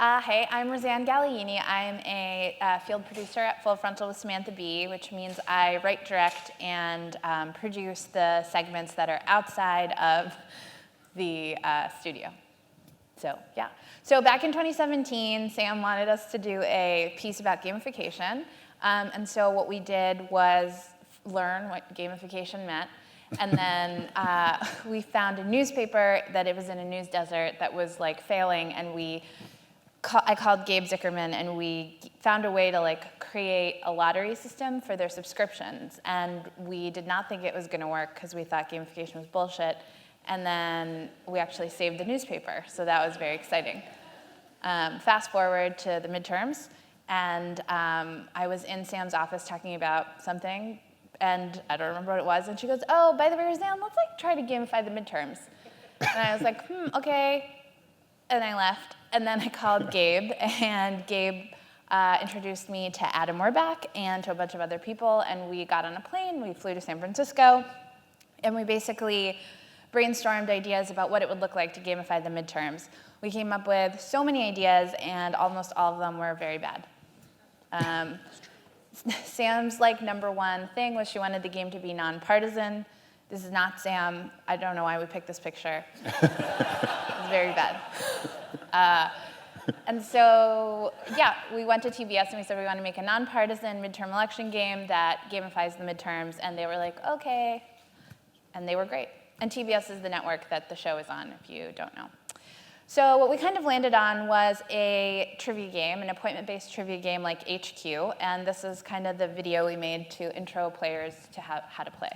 Hey, I'm Razan Ghalayini. I'm a field producer at Frontal with Samantha Bee, which means I write, direct, and produce the segments that are outside of the studio. So, yeah. So back in 2017, Sam wanted us to do a piece about gamification. And so what we did was learn what gamification meant. And then we found a newspaper that it was in a news desert that was like failing, and I called Gabe Zichermann, and we found a way to create a lottery system for their subscriptions. And we did not think it was going to work because we thought gamification was bullshit. And then we actually saved the newspaper, so that was very exciting. Fast forward to the midterms, and I was in Sam's office talking about something, and I don't remember what it was. And she goes, "Oh, by the way, Razan, let's try to gamify the midterms." And I was like, okay. And I left. And then I called Gabe, and Gabe introduced me to Adam Werbach and to a bunch of other people, and we got on a plane, we flew to San Francisco, and we basically brainstormed ideas about what it would look like to gamify the midterms. We came up with so many ideas, and almost all of them were very bad. Sam's number one thing was she wanted the game to be nonpartisan. This is not Sam. I don't know why we picked this picture. It's very bad. And so, yeah, we went to TBS and we said we want to make a nonpartisan midterm election game that gamifies the midterms, and they were like, okay, and they were great. And TBS is the network that the show is on, if you don't know. So what we kind of landed on was a trivia game, an appointment-based trivia game like HQ, and this is kind of the video we made to intro players to how to play.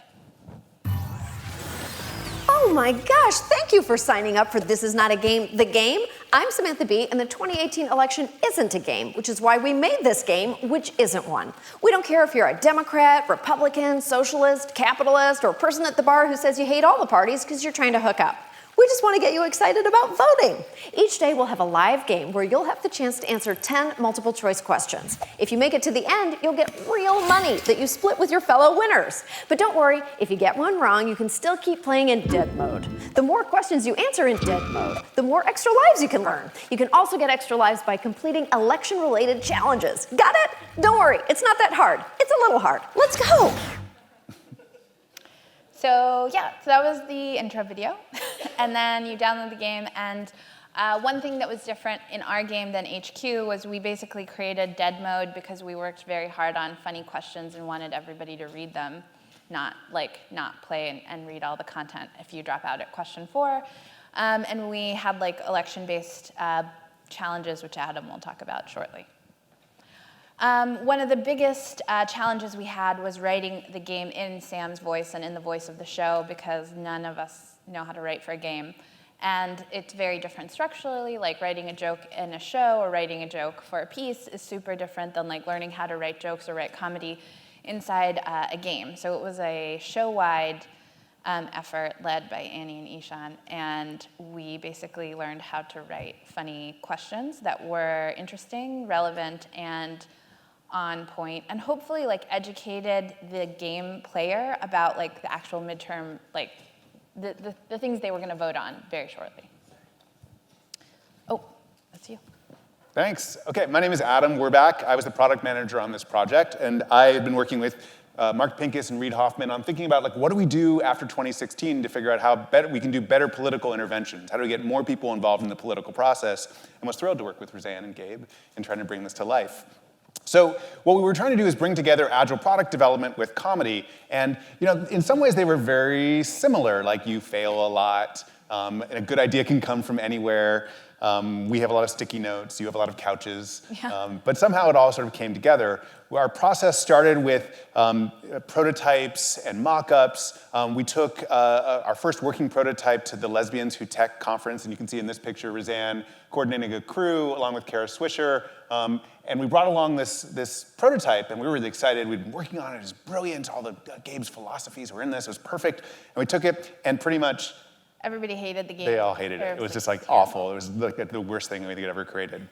Oh my gosh, thank you for signing up for This Is Not a Game, The Game. I'm Samantha Bee, and the 2018 election isn't a game, which is why we made this game, which isn't one. We don't care if you're a Democrat, Republican, socialist, capitalist, or a person at the bar who says you hate all the parties because you're trying to hook up. We just want to get you excited about voting. Each day we'll have a live game where you'll have the chance to answer 10 multiple choice questions. If you make it to the end, you'll get real money that you split with your fellow winners. But don't worry, if you get one wrong, you can still keep playing in dead mode. The more questions you answer in dead mode, the more extra lives you can learn. You can also get extra lives by completing election-related challenges. Got it? Don't worry, it's not that hard. It's a little hard. Let's go. So yeah, so that was the intro video. And then you download the game, and one thing that was different in our game than HQ was we basically created dead mode because we worked very hard on funny questions and wanted everybody to read them, not play and read all the content if you drop out at question 4. And we had election-based challenges, which Adam will talk about shortly. One of the biggest challenges we had was writing the game in Sam's voice and in the voice of the show, because none of us know how to write for a game. And it's very different structurally, writing a joke in a show or writing a joke for a piece is super different than learning how to write jokes or write comedy inside a game. So it was a show-wide effort led by Annie and Ishan, and we basically learned how to write funny questions that were interesting, relevant, and on point, and hopefully educated the game player about the actual midterm, the things they were going to vote on very shortly. Oh, that's you. Thanks. Okay, my name is Adam Werbach. I was the product manager on this project, and I had been working with Mark Pincus and Reid Hoffman on thinking about what do we do after 2016 to figure out how we can do better political interventions. How do we get more people involved in the political process? And was thrilled to work with Razan and Gabe in trying to bring this to life. So what we were trying to do is bring together agile product development with comedy. And in some ways they were very similar. You fail a lot, and a good idea can come from anywhere. We have a lot of sticky notes, you have a lot of couches. Yeah. But somehow it all sort of came together. Our process started with prototypes and mock-ups. We took our first working prototype to the Lesbians Who Tech conference, and you can see in this picture Razan coordinating a crew along with Kara Swisher. And we brought along this prototype, and we were really excited. We'd been working on it. It was brilliant. All the Gabe's philosophies were in this. It was perfect. And we took it, and pretty much everybody hated the game. They all hated it. It was just awful. It was the worst thing we could ever created.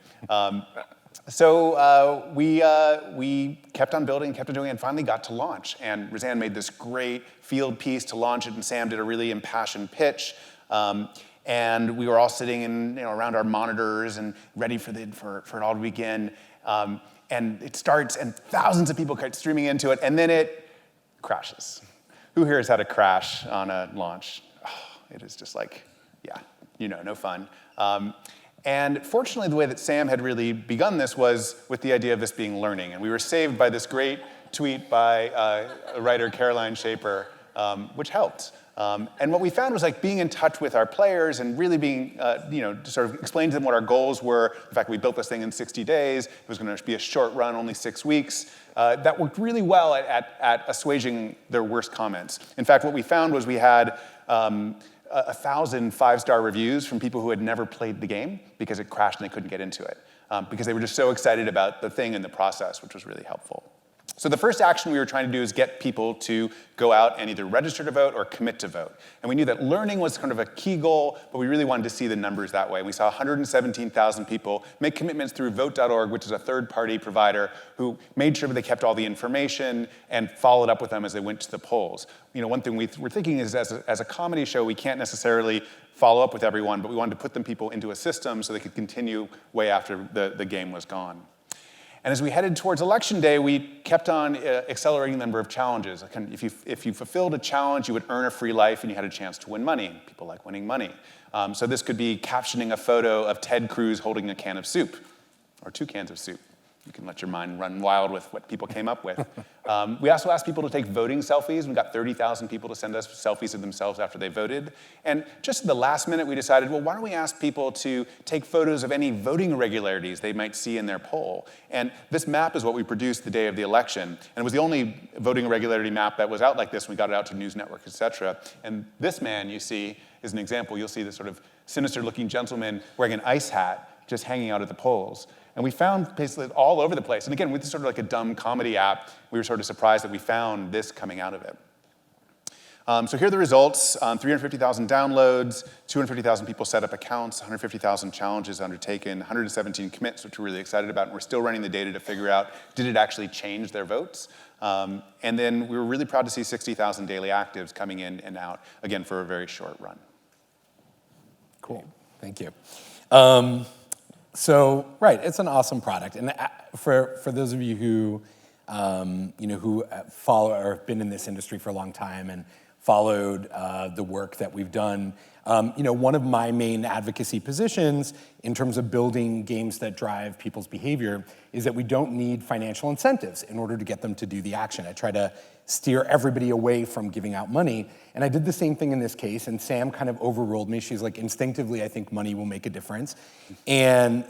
So we kept on building, kept on doing it, and finally got to launch. And Razan made this great field piece to launch it, and Sam did a really impassioned pitch. And we were all sitting in, around our monitors and ready for it all to begin. And it starts, and thousands of people start streaming into it, and then it crashes. Who here has had a crash on a launch? Oh, it is just like, yeah, no fun. And fortunately, the way that Sam had really begun this was with the idea of this being learning. And we were saved by this great tweet by a writer, Caroline Shaper, which helped. And what we found was like being in touch with our players and really being, to sort of explain to them what our goals were. The fact that we built this thing in 60 days, it was going to be a short run, only 6 weeks. That worked really well at assuaging their worst comments. In fact, what we found was we had 1,000 5-star reviews from people who had never played the game because it crashed and they couldn't get into it. Because they were just so excited about the thing and the process, which was really helpful. So the first action we were trying to do is get people to go out and either register to vote or commit to vote. And we knew that learning was kind of a key goal, but we really wanted to see the numbers that way. We saw 117,000 people make commitments through vote.org, which is a third-party provider who made sure that they kept all the information and followed up with them as they went to the polls. One thing we're thinking is as a comedy show, we can't necessarily follow up with everyone, but we wanted to put them people into a system so they could continue way after the game was gone. And as we headed towards Election Day, we kept on accelerating the number of challenges. If you fulfilled a challenge, you would earn a free life and you had a chance to win money. People like winning money. So this could be captioning a photo of Ted Cruz holding a can of soup, or 2 cans of soup. You can let your mind run wild with what people came up with. We also asked people to take voting selfies. We got 30,000 people to send us selfies of themselves after they voted. And just at the last minute, we decided, well, why don't we ask people to take photos of any voting irregularities they might see in their poll? And this map is what we produced the day of the election. And it was the only voting irregularity map that was out like this. We got it out to News Network, et cetera. And this man you see is an example. You'll see this sort of sinister-looking gentleman wearing an ice hat just hanging out at the polls. And we found basically all over the place. And again, with this sort of like a dumb comedy app, we were sort of surprised that we found this coming out of it. So here are the results. 350,000 downloads, 250,000 people set up accounts, 150,000 challenges undertaken, 117 commits, which we're really excited about. And we're still running the data to figure out, did it actually change their votes? And then we were really proud to see 60,000 daily actives coming in and out, again, for a very short run. Cool, thank you. So, right, it's an awesome product. And for those of you who, who follow or have been in this industry for a long time and followed the work that we've done, one of my main advocacy positions in terms of building games that drive people's behavior is that we don't need financial incentives in order to get them to do the action. I try to steer everybody away from giving out money. And I did the same thing in this case, and Sam kind of overruled me. She's like, instinctively, I think money will make a difference. And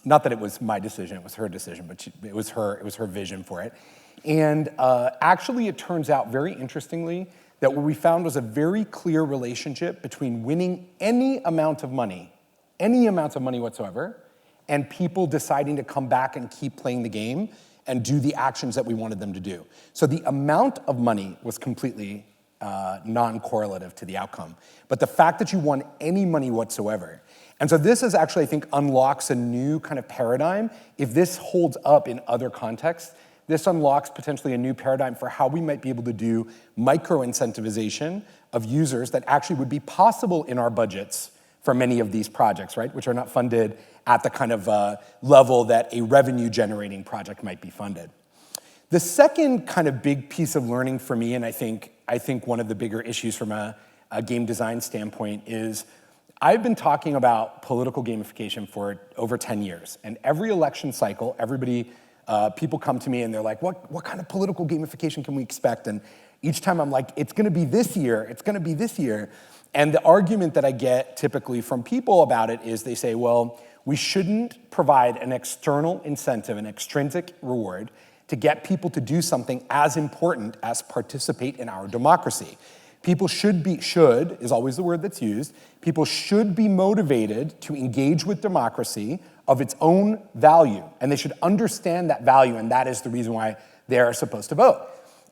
not that it was my decision, it was her decision, but it was her vision for it. And actually, it turns out, very interestingly, that what we found was a very clear relationship between winning any amount of money whatsoever, and people deciding to come back and keep playing the game and do the actions that we wanted them to do. So the amount of money was completely non-correlative to the outcome. But the fact that you won any money whatsoever. And so this is actually, I think, unlocks a new kind of paradigm. If this holds up in other contexts, this unlocks potentially a new paradigm for how we might be able to do micro-incentivization of users that actually would be possible in our budgets for many of these projects, right? Which are not funded at the kind of level that a revenue-generating project might be funded. The second kind of big piece of learning for me, and I think one of the bigger issues from a game design standpoint, is I've been talking about political gamification for over 10 years. And every election cycle, people come to me and they're like, what kind of political gamification can we expect? And each time I'm like, it's gonna be this year, it's gonna be this year. And the argument that I get typically from people about it is they say, well, we shouldn't provide an external incentive, an extrinsic reward, to get people to do something as important as participate in our democracy. People should is always the word that's used, people should be motivated to engage with democracy of its own value, and they should understand that value, and that is the reason why they are supposed to vote.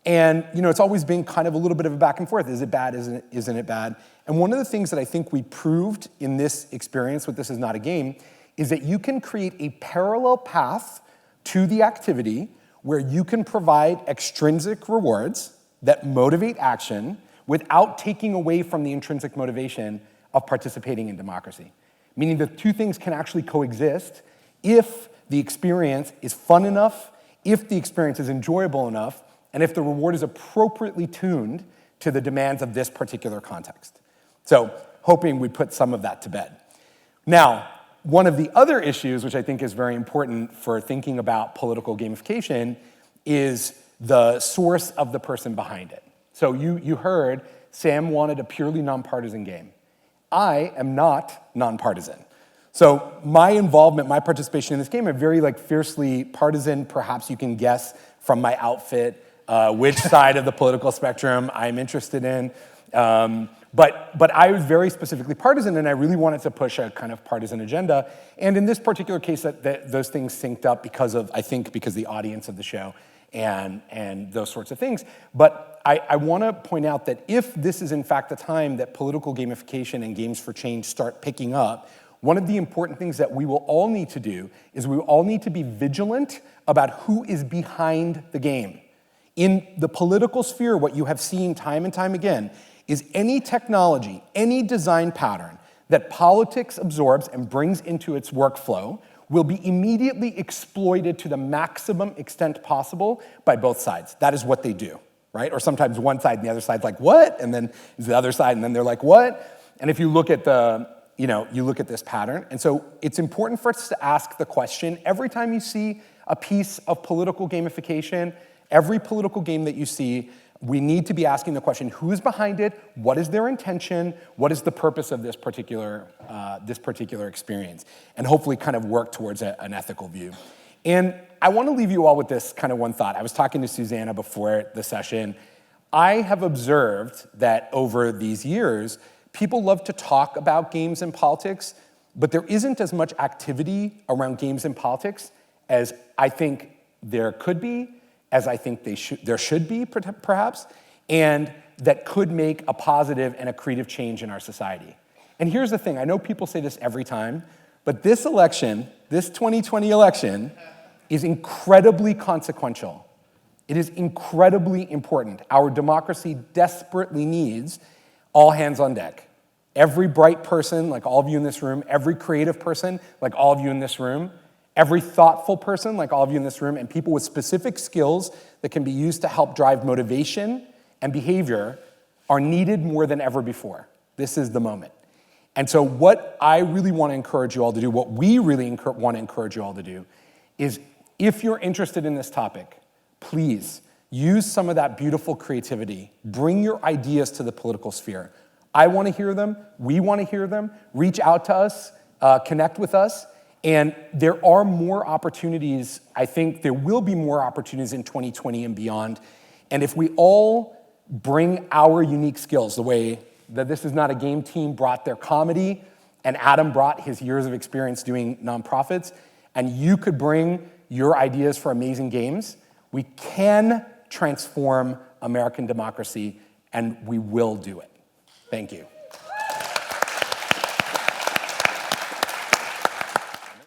And it's always been kind of a little bit of a back and forth. Is it bad? Isn't it bad? And one of the things that I think we proved in this experience with This Is Not a Game is that you can create a parallel path to the activity where you can provide extrinsic rewards that motivate action without taking away from the intrinsic motivation of participating in democracy. Meaning the two things can actually coexist if the experience is fun enough, if the experience is enjoyable enough, and if the reward is appropriately tuned to the demands of this particular context. So, hoping we put some of that to bed. Now, one of the other issues, which I think is very important for thinking about political gamification, is the source of the person behind it. So you heard Sam wanted a purely nonpartisan game. I am not nonpartisan. So my involvement, my participation in this game are very fiercely partisan. Perhaps you can guess from my outfit which side of the political spectrum I'm interested in. But I was very specifically partisan, and I really wanted to push a kind of partisan agenda. And in this particular case, those things synced up because of the audience of the show and those sorts of things. But I want to point out that if this is in fact the time that political gamification and games for change start picking up, one of the important things that we will all need to do is we will all need to be vigilant about who is behind the game. In the political sphere, what you have seen time and time again is any technology, any design pattern that politics absorbs and brings into its workflow will be immediately exploited to the maximum extent possible by both sides. That is what they do, right? Or sometimes one side and the other side's like, what? And then the other side, and then they're like, what? And if you look at you look at this pattern. And so it's important for us to ask the question, every time you see a piece of political gamification, every political game that you see, we need to be asking the question, who is behind it? What is their intention? What is the purpose of this particular experience? And hopefully kind of work towards an ethical view. And I want to leave you all with this kind of one thought. I was talking to Susanna before the session. I have observed that over these years, people love to talk about games and politics, but there isn't as much activity around games and politics as I think there could be, as I think there should be, perhaps, and that could make a positive and a creative change in our society. And here's the thing, I know people say this every time, but this election, this 2020 election, is incredibly consequential. It is incredibly important. Our democracy desperately needs all hands on deck. Every bright person, like all of you in this room, every creative person, like all of you in this room, every thoughtful person, like all of you in this room, and people with specific skills that can be used to help drive motivation and behavior are needed more than ever before. This is the moment. And so what I really want to encourage you all to do, what we really want to encourage you all to do, is if you're interested in this topic, please use some of that beautiful creativity. Bring your ideas to the political sphere. I want to hear them. We want to hear them. Reach out to us. Connect with us. And there are more opportunities. I think there will be more opportunities in 2020 and beyond. And if we all bring our unique skills, the way that This Is Not a Game team brought their comedy, and Adam brought his years of experience doing nonprofits, and you could bring your ideas for amazing games, we can transform American democracy, and we will do it. Thank you.